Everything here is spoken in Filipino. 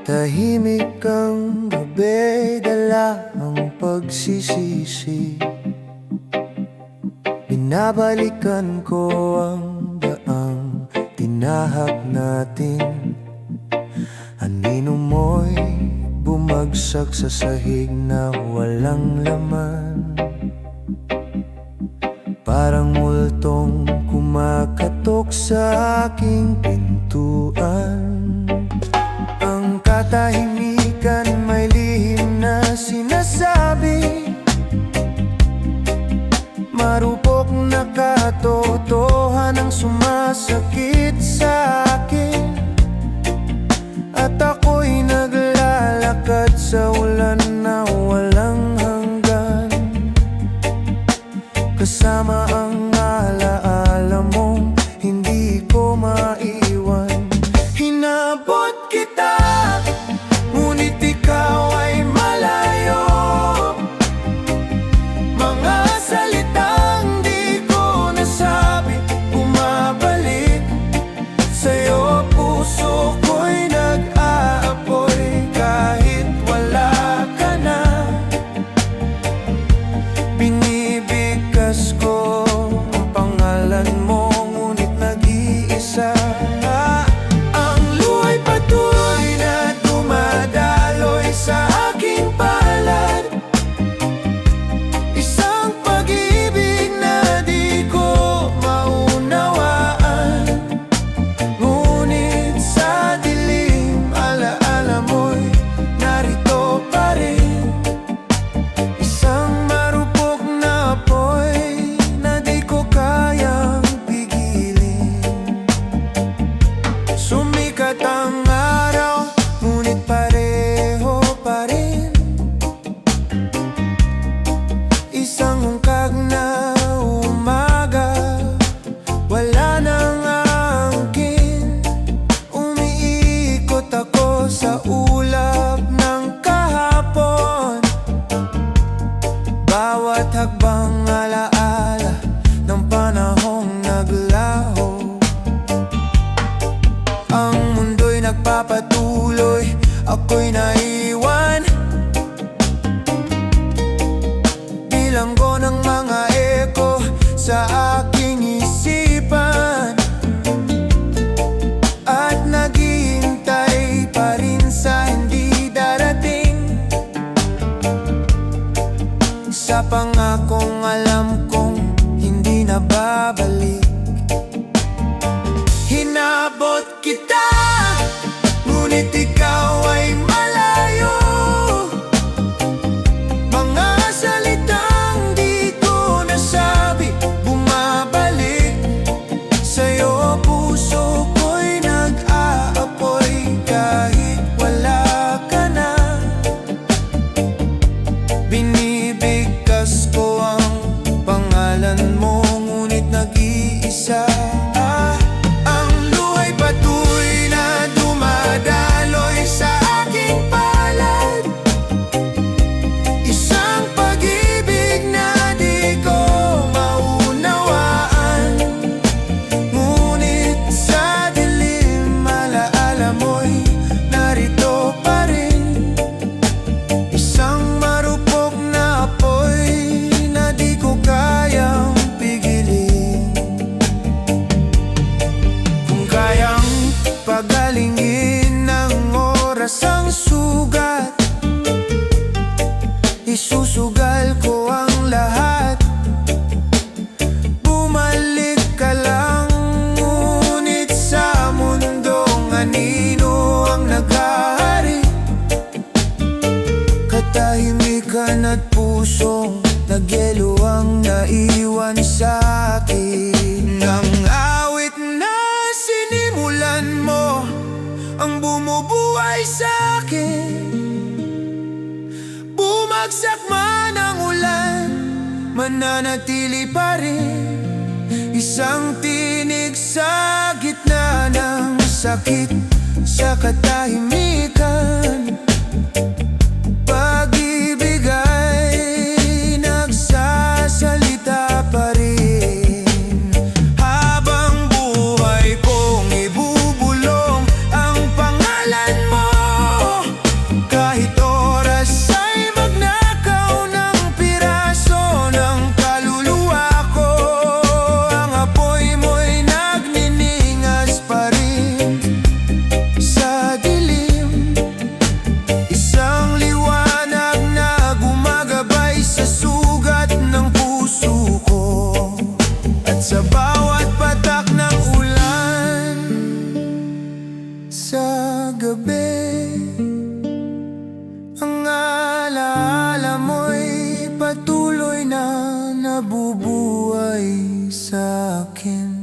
Tahimik ang gabi, dala ang pagsisisi. Binabalikan ko ang daang tinahak natin. Anino mo'y bumagsak sa sahig na walang laman. Parang multong kumakatok sa aking pintuan. Ang katahimikan may lihim na sinasabi, marupok na katotohanan ang sumasakit sa akin. At ako'y naglalakad sa ulan na walang hanggan, kasama ang alaala mong hindi ko maiwan. Hinabot kita, ngunit ikaw ay malayo. Mga salitang di ko nasabi, bumabalik sa'yo. Puso ko'y nag-aapoy kahit wala ka na. Binibigkas ko ang pangalan mo, ngunit nag-iisa. Ang luha'y patuloy na dumadaloy sa aking palad. Isang pag-ibig na di ko maunawaan, ngunit sa dilim alaala mo'y narito pa rin. Isang marupok na apoy na di ko kayang pigilin. Sumikat ang araw, ngunit pareho pa rin. Isang hungkag na umaga, wala nang angkin. Umiikot ako sa ulap ng kahapon. Bawat hakbang alaala ng panahong naglaho. Ang mundo'y nagpapatuloy, ako'y naiwan. Bilanggo ng mga eko sa aking isipan, at naghihintay pa rin sa hindi darating. Sa pangakong alam kong hindi na babalik. Hinabot kita, ngunit ikaw ay malayo. Mga salitang di ko nasabi, bumabalik sa'yo. Puso ko'y nag-aapoy kahit wala ka na. Binibigkas ko ang pangalan mo, ngunit nag-iisa. Ang luha'y patuloy na dumadaloy sa aking palad. Isang pag-ibig na di ko maunawaan, ngunit sa dilim alaala mo'y narito pa rin. Isang marupok na apoy na di ko kayang pigilin. Kung kayang pagalingin ng oras ang sugat, isusugal ko ang lahat. Bumalik ka lang, ngunit sa mundong anino ang naghahari. Katahimikan at pusong nagyelo ang naiwan sa akin. Ang awit na sinimulan mo ang bumubuhay sa akin. Bumagsak man ang ulan, mananatili pa rin. Isang tinig sa gitna ng sakit, sa katahimikan. Pag-ibig ay nagsasalita pa rin. Habang buhay kong ibubulong ang pangalan mo. tunay na nabubuhay sa akin.